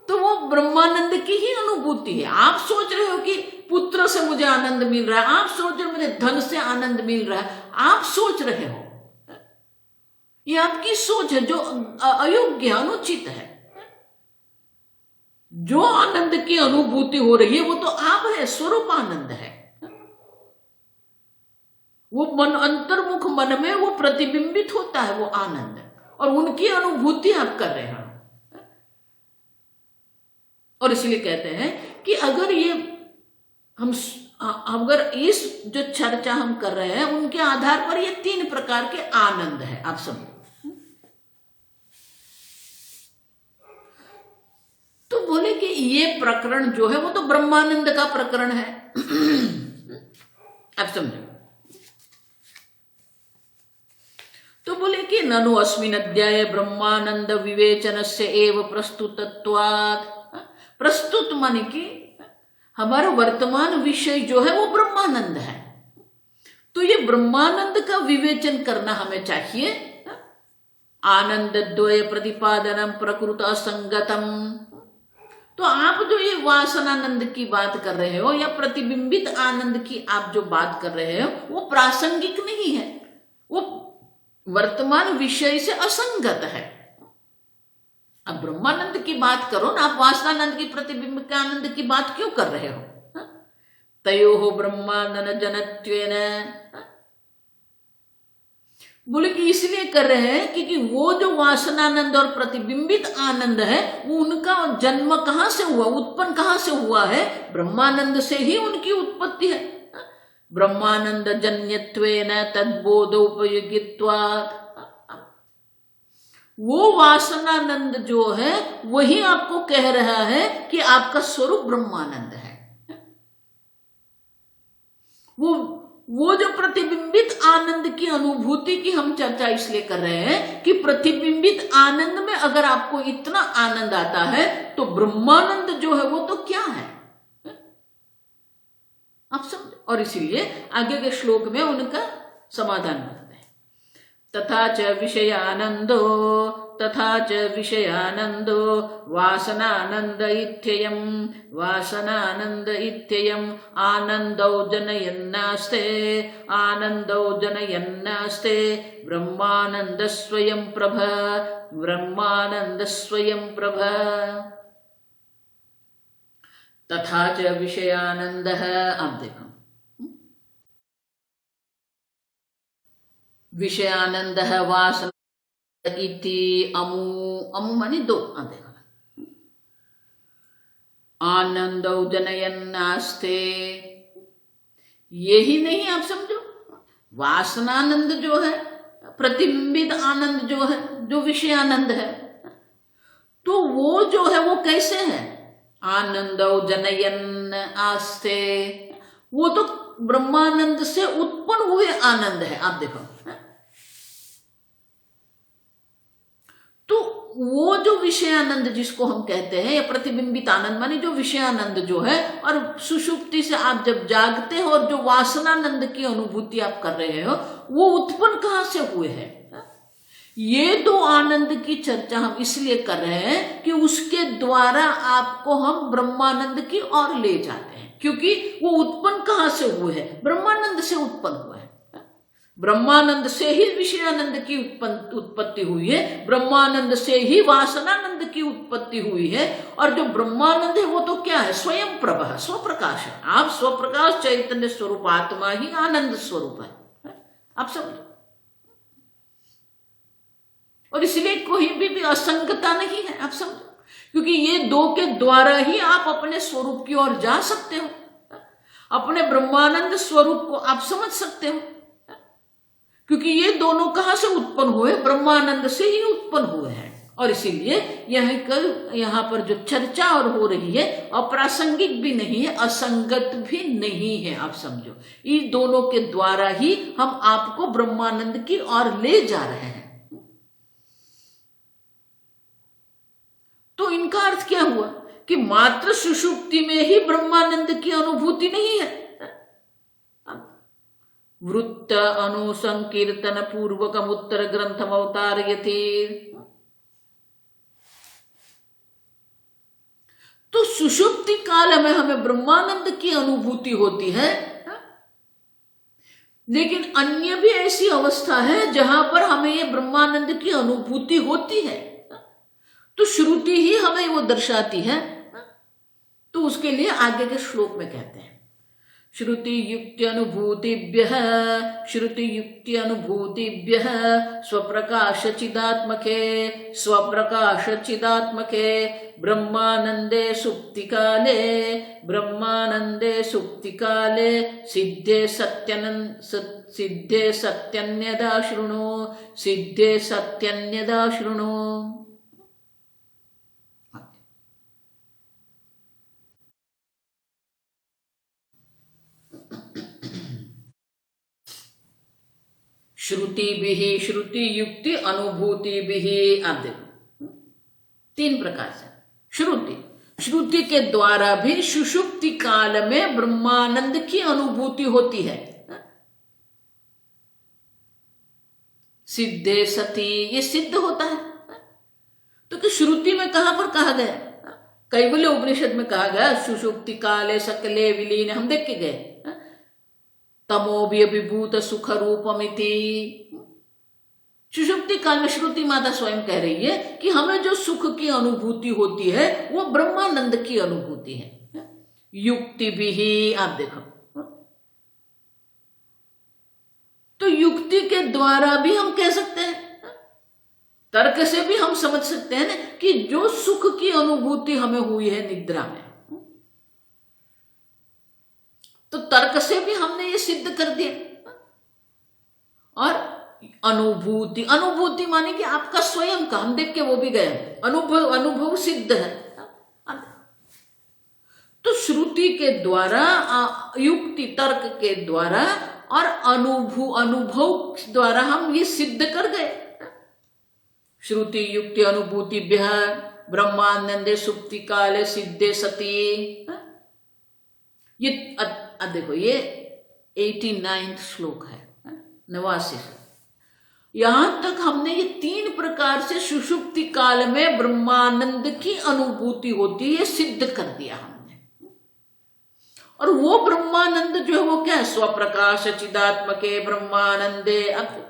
तो वो ब्रह्मानंद की ही अनुभूति है। आप सोच रहे हो कि पुत्र से मुझे आनंद मिल रहा है, आप सोच रहे हो मुझे धन से आनंद मिल रहा है, आप सोच रहे हो, ये आपकी सोच है जो अयोग्य, अनुचित है। जो आनंद की अनुभूति हो रही है वो तो आप है, स्वरूप आनंद है। वो मन, अंतर्मुख मन में वो प्रतिबिंबित होता है वो आनंद, और उनकी अनुभूति आप कर रहे हैं। और इसलिए कहते हैं कि अगर ये अगर इस जो चर्चा हम कर रहे हैं उनके आधार पर ये 3 प्रकार के आनंद है, आप समझो। तो बोले कि ये प्रकरण जो है वो तो ब्रह्मानंद का प्रकरण है। आप समझो। तो बोले कि ननु अस्मिन् अध्याये ब्रह्मानंद विवेचनस्य एव प्रस्तुतत्वात्। प्रस्तुत माने कि हमारा वर्तमान विषय जो है वो ब्रह्मानंद है, तो ये ब्रह्मानंद का विवेचन करना हमें चाहिए। आनंद द्वय प्रतिपादनम प्रकृत असंगतम। तो आप जो ये वासनानंद की बात कर रहे हो या प्रतिबिंबित आनंद की आप जो बात कर रहे हो वो प्रासंगिक नहीं है, वो वर्तमान विषय से असंगत है। अब ब्रह्मानंद की बात करो ना, आप वासनानंद की प्रतिबिंब के आनंद की बात क्यों कर रहे हो? तयोः ब्रह्मानंद जनत्वेन। बोले कि इसलिए कर रहे हैं क्योंकि वो जो वासनानंद और प्रतिबिंबित आनंद है वो उनका जन्म कहां से हुआ, उत्पन्न कहां से हुआ है? ब्रह्मानंद से ही उनकी उत्पत्ति है। ब्रह्मानंद जन्यत्वेन तद्बोध उपयोगित्वात्। वो वासनानंद जो है वही आपको कह रहा है कि आपका स्वरूप ब्रह्मानंद है। वो जो प्रतिबिंबित आनंद की अनुभूति की हम चर्चा इसलिए कर रहे हैं कि प्रतिबिंबित आनंद में अगर आपको इतना आनंद आता है तो ब्रह्मानंद जो है वो तो क्या है, आप समझे। और इसीलिए आगे के श्लोक में उनका समाधान करते हैं। तथा च विषयानंदो तथा च विषयानंदो वासनानंद इत्ययम् आनंदौ जनयन्नास्ते ब्रह्मानंद स्वयं प्रभ तथा च विषयानंदः। अब देखो विषयानंदः वासना इति अमु माने दो। अब देखो आनंदौ जनयन्नास्ते, यही नहीं आप समझो, वासनानंद जो है, प्रतिबिंबित आनंद जो है, जो विषय आनंद है, तो वो जो है वो कैसे है? आनंदौ जनयन् आस्ते, वो तो ब्रह्मानंद से उत्पन्न हुए आनंद है। आप देखो, तो वो जो विषयानंद जिसको हम कहते हैं, या प्रतिबिंबित आनंद माने जो विषयानंद जो है, और सुषुप्ति से आप जब जागते हो और जो वासनानंद की अनुभूति आप कर रहे हो, वो उत्पन्न कहां से हुए हैं? ये दो आनंद की चर्चा हम इसलिए कर रहे हैं कि उसके द्वारा आपको हम ब्रह्मानंद की ओर ले जाते हैं, क्योंकि वो उत्पन्न कहां से हुए हैं? ब्रह्मानंद से उत्पन्न हुए हैं। ब्रह्मानंद से ही विषयानंद की उत्पत्ति हुई है, ब्रह्मानंद से ही वासनानंद की उत्पत्ति हुई है, और जो ब्रह्मानंद है वो तो क्या है? स्वयं प्रभा, स्वप्रकाश है। आप स्वप्रकाश चैतन्य स्वरूप आत्मा ही आनंद स्वरूप है। आप समझो, और इसलिए कोई भी असंगता नहीं है। आप समझो, क्योंकि ये दो के द्वारा ही आप अपने स्वरूप की ओर जा सकते हो, अपने ब्रह्मानंद स्वरूप को आप समझ सकते हो, क्योंकि ये दोनों कहां से उत्पन्न हुए? ब्रह्मानंद से ही उत्पन्न हुए हैं। और इसीलिए यहाँ पर जो चर्चा और हो रही है अप्रासंगिक भी नहीं है, असंगत भी नहीं है। आप समझो, इन दोनों के द्वारा ही हम आपको ब्रह्मानंद की ओर ले जा रहे हैं। तो इनका अर्थ क्या हुआ कि मात्र सुषुप्ति में ही ब्रह्मानंद की अनुभूति नहीं है। वृत्त अनुसंकीर्तन पूर्वकम उत्तर ग्रंथम अवतारयति, तो सुषुप्ति काल में हमें ब्रह्मानंद की अनुभूति होती है, लेकिन अन्य भी ऐसी अवस्था है जहां पर हमें ये ब्रह्मानंद की अनुभूति होती है। तो श्रुति ही हमें वो दर्शाती है। तो उसके लिए आगे के श्लोक में कहते हैं, श्रुति युक्ति अनुभूतिभ्यः स्वप्रकाश चिदात्मके ब्रह्मानंदे सुप्तिकाले सिद्धे सत्यन्यदा शृणु। श्रुति युक्ति अनुभूति भी। आप देखो, तीन प्रकार से श्रुति के द्वारा भी सुषुप्ति काल में ब्रह्मानंद की अनुभूति होती है। सिद्धे सती, ये सिद्ध होता है। तो कि श्रुति में कहां पर कहा गया? कैवल्य उपनिषद में कहा गया सुषुप्ति काले सकले विलीन, हम देख के गए, तमोभिभूत सुख रूपमिति। सुषुप्ति काल में श्रुति माता स्वयं कह रही है कि हमें जो सुख की अनुभूति होती है वो ब्रह्मानंद की अनुभूति है। युक्ति भी, आप देखो, तो युक्ति के द्वारा भी हम कह सकते हैं, तर्क से भी हम समझ सकते हैं ना कि जो सुख की अनुभूति हमें हुई है निद्रा में, तो तर्क से भी हमने ये सिद्ध कर दिया। और अनुभूति माने कि आपका स्वयं का, हम देख के वो भी गए, अनुभव सिद्ध है। तो श्रुति के द्वारा, युक्ति तर्क के द्वारा और अनुभव द्वारा हम ये सिद्ध कर गए। श्रुति युक्ति अनुभूतिभ्यः ब्रह्मानंदे सुप्ति काले सिद्धे सती। ये देखो, ये 89 श्लोक है, 89। यहां तक हमने ये 3 प्रकार से सुषुप्ति काल में ब्रह्मानंद की अनुभूति होती है सिद्ध कर दिया हमने। और वो ब्रह्मानंद जो है वो क्या है? स्वप्रकाश चिदात्मके ब्रह्मानंदे। अब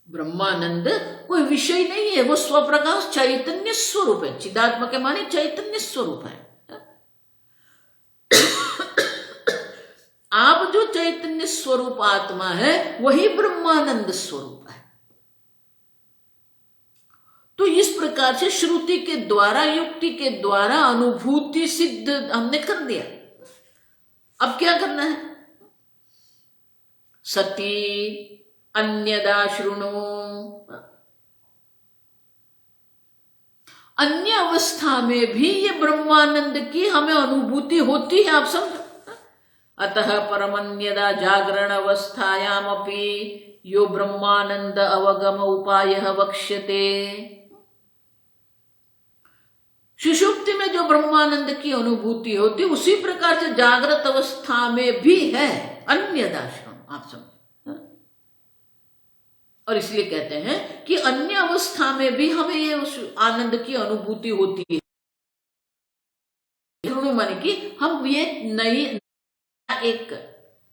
ब्रह्मानंद कोई विषय नहीं है, वो स्वप्रकाश चैतन्य स्वरूप है। चिदात्मके माने चैतन्य स्वरूप है। आप जो चैतन्य स्वरूप आत्मा है वही ब्रह्मानंद स्वरूप है। तो इस प्रकार से श्रुति के द्वारा, युक्ति के द्वारा अनुभूति सिद्ध हमने कर दिया। अब क्या करना है? सती अन्यदा शृणु, अन्य अवस्था में भी ये ब्रह्मानंद की हमें अनुभूति होती है। आप समझो। अतः परमन्यदा जागरण अवस्थायामपि यो ब्रह्मानंद अवगम उपायः वक्ष्यते। सुषुप्ति में जो ब्रह्मानंद की अनुभूति होती उसी प्रकार से जागृत अवस्था में भी है। अन्यदा शृणु, आप समझो। और इसलिए कहते हैं कि अन्य अवस्था में भी हमें ये उस आनंद की अनुभूति होती है। शृणु माने कि हम ये नई एक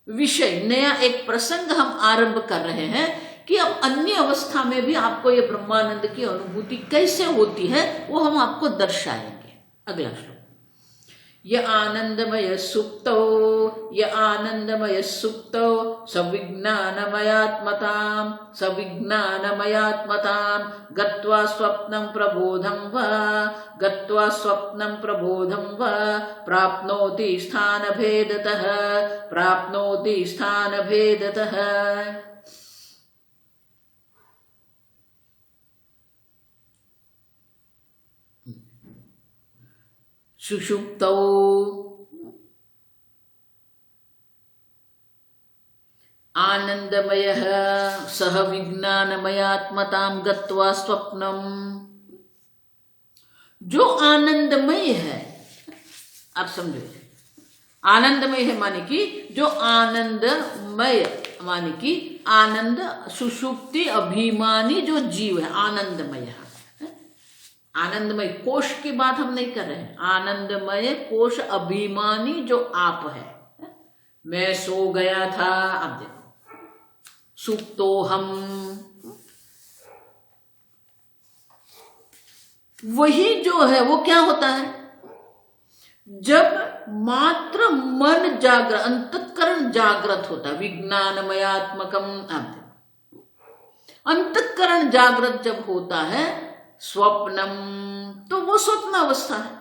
विषय, नया एक प्रसंग हम आरंभ कर रहे हैं कि अब अन्य अवस्था में भी आपको ये ब्रह्मानंद की अनुभूति कैसे होती है वो हम आपको दर्शाएंगे। अगला श्लोक। य आनंदमय सुप्तो, य आनंदमय सुप्तो सविज्ञानमयात्मतां, सविज्ञानमयात्मतां गत्वा स्वप्नं प्रबोधं वा, गत्वा स्वप्नं प्रबोधं वा प्राप्नोति स्थानभेदतः, प्राप्नोति स्थानभेदतः। सुषुप्तौ आनंदमयः सह विज्ञानमयात्मतां गत्वा स्वप्नम। जो आनंदमय है, आप समझो, आनंदमय है माने कि जो आनंदमय माने कि आनंद सुषुप्ति अभिमानी जो जीव है आनंदमय। आनंदमय कोश की बात हम नहीं कर रहे हैं। आनंदमय कोश अभिमानी जो आप है। मैं सो गया था, अब देखो, सुप्तो हम, वही जो है वो क्या होता है? जब मात्र मन जागृत, अंतःकरण जागृत होता है। विज्ञानमयात्मकम, अब देखो, अंतःकरण जागृत जब होता है स्वप्नम, तो वो स्वप्न अवस्था है।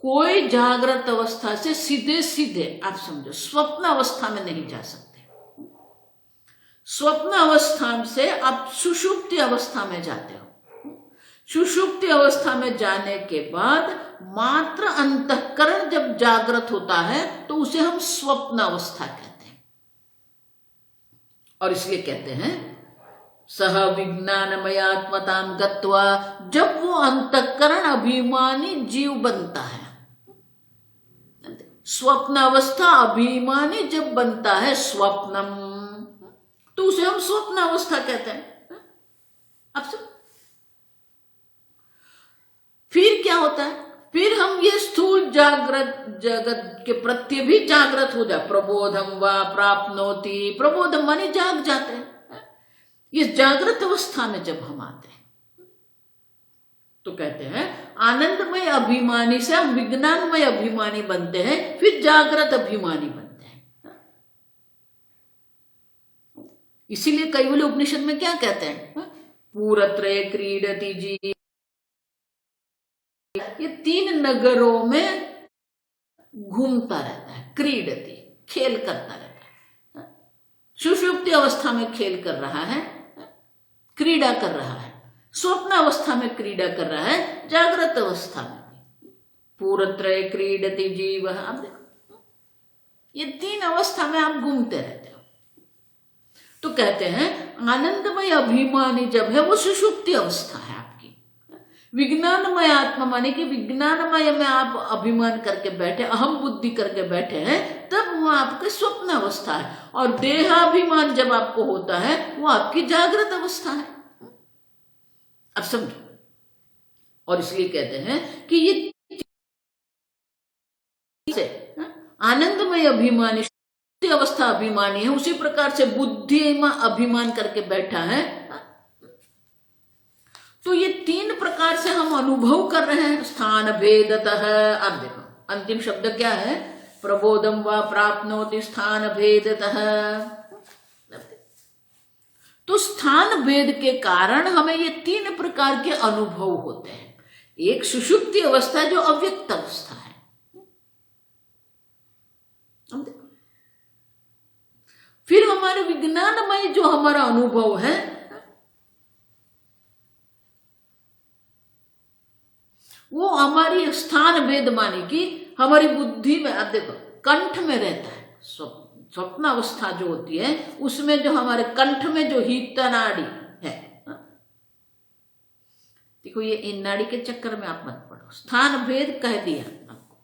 कोई जागृत अवस्था से सीधे सीधे, आप समझो, स्वप्न अवस्था में नहीं जा सकते। स्वप्न अवस्था से आप सुषुप्ति अवस्था में जाते हो। सुषुप्ति अवस्था में जाने के बाद मात्र अंतःकरण जब जागृत होता है तो उसे हम स्वप्न अवस्था कहते हैं। और इसलिए कहते हैं सह विज्ञानमयात्मतां गत्वा, जब वो अंतःकरण अभिमानी जीव बनता है, स्वप्न अवस्था अभिमानी जब बनता है स्वप्नम, तो उसे हम स्वप्न अवस्था कहते हैं। अब सब फिर क्या होता है? फिर हम ये स्थूल जागृत जगत के प्रति भी जागृत हो जाए। प्रबोधम वा प्राप्नोति, प्रबोधम माने जाग जाते हैं। इस जागृत अवस्था में जब हम आते हैं तो कहते हैं आनंदमय अभिमानी से हम विज्ञानमय अभिमानी बनते हैं, फिर जागृत अभिमानी बनते हैं। इसीलिए कैवल्य उपनिषद में क्या कहते हैं? पूरत्रय क्रीडति जी, ये 3 नगरों में घूमता रहता है। क्रीडति, खेल करता रहता है। सुषुप्ति अवस्था में खेल कर रहा है, क्रीड़ा कर रहा है। स्वप्न अवस्था में क्रीड़ा कर रहा है, जागृत अवस्था में भी। पूरत्रय क्रीडति जीव, आप देखो, ये 3 अवस्था में आप घूमते रहते हो। तो कहते हैं आनंदमय अभिमानी जब है वो सुषुप्ति अवस्था है आपकी। विज्ञानमय आत्मा माने कि विज्ञानमय में आप अभिमान करके बैठे, अहम बुद्धि करके बैठे हैं, तब वो आपकी स्वप्न अवस्था है। और देहाभिमान जब आपको होता है वो आपकी जागृत अवस्था है। अब समझो। और इसलिए कहते हैं कि ये आनंदमय अभिमानी अवस्था अभिमानी है, उसी प्रकार से बुद्धि में अभिमान करके बैठा है। तो ये तीन प्रकार से हम अनुभव कर रहे हैं स्थान भेदतः। अब देखो अंतिम शब्द क्या है, प्रबोधम व प्राप्नोति स्थान भेदतः। तो स्थान भेद के कारण हमें ये तीन प्रकार के अनुभव होते हैं। एक सुषुप्ति अवस्था जो अव्यक्त अवस्था है। फिर हमारे विज्ञानमय जो हमारा अनुभव है वो हमारी स्थान भेद माने कि हमारी बुद्धि में, अब देखो कंठ में रहता है। स्वप्न अवस्था जो होती है उसमें जो हमारे कंठ में जो हीता नाड़ी है, देखो ये इन नाड़ी के चक्कर में आप मत पड़ो, स्थान भेद कह दिया आपको।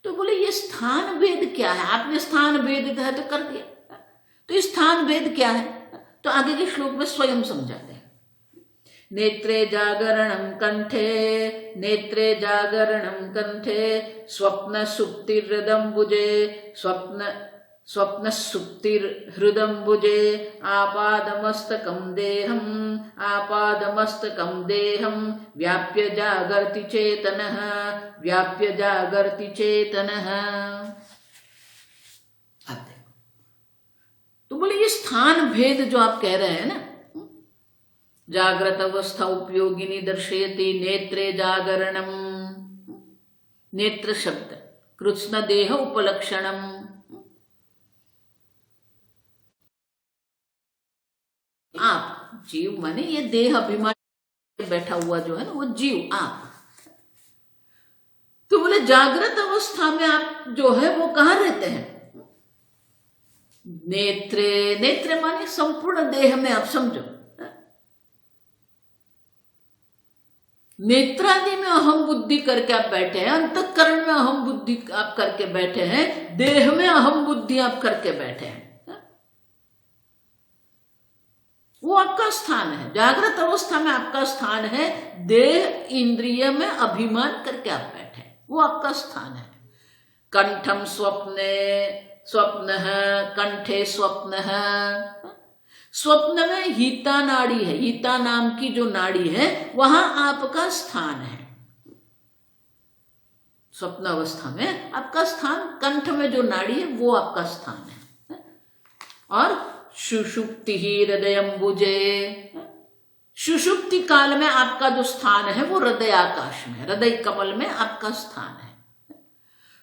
तो बोले ये स्थान भेद क्या है, आपने स्थान भेद है तो कर दिया, तो स्थान भेद क्या है, तो आगे के श्लोक में स्वयं समझाते हैं। नेत्रे जागरणं कंठे, नेत्रे जागरणं कंठे, स्वप्न सुप्तिर्हृदम्बुजे, स्वप्न सुप्तिर्हृदम्बुजे, आपादमस्तकं देहम्, आपादमस्तकं देहम्, व्याप्य जागर्ति चेतनः, व्याप्य जागर्ति चेतनः। तो बोले ये स्थान भेद जो आप कह रहे हैं ना, जागृत अवस्था उपयोगिनी दर्शयति नेत्रे जागरणम। नेत्र शब्द कृष्ण देह उपलक्षणम। आप जीव माने ये देह अभिमान बैठा हुआ जो है ना वो जीव आप। तो बोले जागृत अवस्था में आप जो है वो कहाँ रहते हैं, नेत्रे, नेत्र माने संपूर्ण देह में। आप समझो नेत्रादि में अहम बुद्धि करके आप बैठे हैं, अंतःकरण में अहम बुद्धि आप करके बैठे हैं, देह में अहम बुद्धि आप करके बैठे हैं, वो आपका स्थान है। जागृत अवस्था में आपका स्थान है, देह इंद्रिय में अभिमान करके आप बैठे हैं, वो आपका स्थान है। कंठम स्वप्ने स्वप्न है, कंठे स्वप्न है। स्वप्न में हीता नाड़ी है, हीता नाम की जो नाड़ी है वहां आपका स्थान है। स्वप्न अवस्था में आपका स्थान, कंठ में जो नाड़ी है वो आपका स्थान है। और सुषुप्ति ही हृदयम्बुजे, सुषुप्ति काल में आपका जो स्थान है वो हृदय आकाश में, हृदय कमल में आपका स्थान है।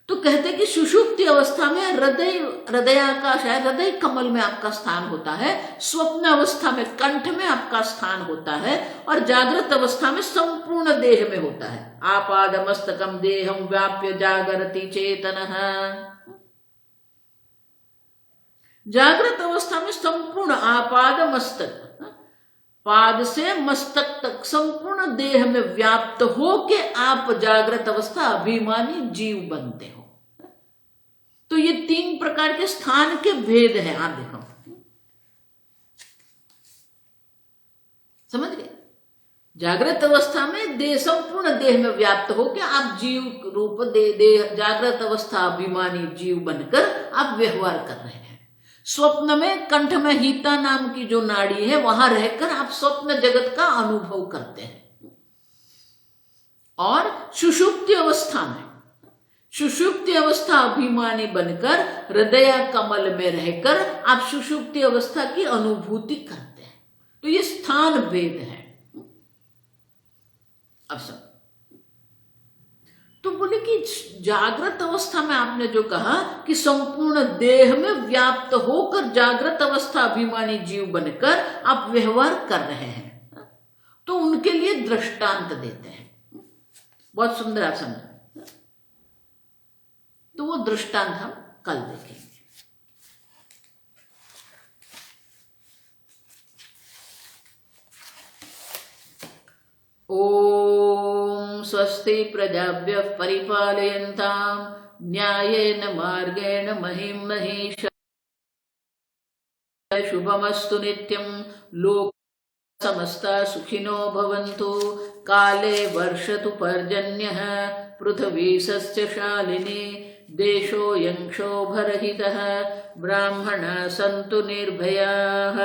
तो कहते कि सुषुप्ति अवस्था में हृदय आकाश है, हृदय कमल में आपका स्थान होता है। स्वप्न अवस्था में कंठ में आपका स्थान होता है, और जागृत अवस्था में संपूर्ण देह में होता है। आपादमस्तकं देहं व्याप्य जागरति चेतनः। जागृत अवस्था में संपूर्ण आपाद मस्तक, पाद से मस्तक तक संपूर्ण देह में व्याप्त हो के आप जागृत अवस्था अभिमानी जीव बनते हो। तो ये तीन प्रकार के स्थान के भेद हैं। आप देखो समझ गए, जागृत अवस्था में देह संपूर्ण देह में व्याप्त हो के आप जीव रूप देह जागृत अवस्था अभिमानी जीव बनकर आप व्यवहार कर रहे हैं। स्वप्न में कंठ में हीता नाम की जो नाड़ी है वहां रहकर आप स्वप्न जगत का अनुभव करते हैं। और सुषुप्ति अवस्था में, सुषुप्ति अवस्था अभिमानी बनकर हृदय कमल में रहकर आप सुषुप्ति अवस्था की अनुभूति करते हैं। तो ये स्थान भेद है। अब सब तो बोले कि जागृत अवस्था में आपने जो कहा कि संपूर्ण देह में व्याप्त होकर जागृत अवस्था अभिमानी जीव बनकर आप व्यवहार कर रहे हैं, तो उनके लिए दृष्टांत देते हैं। बहुत सुंदर आप समझ, तो वो दृष्टांत हम कल देखेंगे। ॐ स्वस्ति प्रजाभ्यः परिपालयन्तां न्यायेन मार्गेण महिं महिषा शुभमस्तु नित्यं लोक समस्ता सुखिनो भवन्तु काले वर्षतु पर्जन्यः पृथिवी सस्यशालिनी देशोऽयं क्षोभरहितः ब्राह्मणाः सन्तु निर्भयाः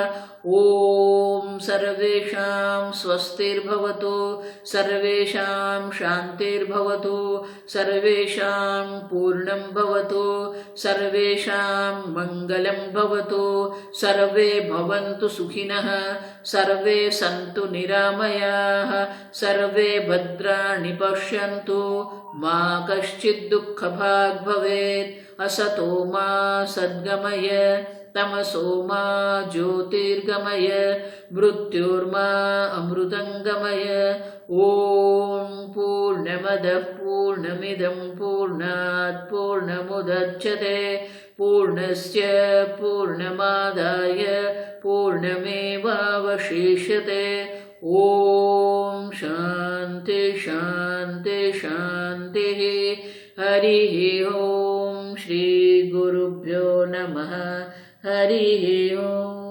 ॐ सर्वेषां स्वस्तिर्भवतु सर्वेषां शान्तिर्भवतु सर्वेषां पूर्णं भवतु सर्वेषां मङ्गलं भवतु सर्वे भवन्तु सुखिनः सर्वे सन्तु निरामयाः सर्वे भद्राणि पश्यन्तु मा कश्चित् दुःखभाग् भवेत् असतो मा सद्गमय तमसो मा ज्योतिर्गमय मृत्योर्मा अमृतङ्गमय ॐ पूर्णमदः पूर्णमिदं पूर्णात् पूर्णमुदच्यते पूर्णस्य पूर्णमादाय पूर्णमेवावशिष्यते ॐ शान्ति शान्ति शान्तिः हरिः ॐ श्रीगुरुभ्यो नमः हरिः ॐ।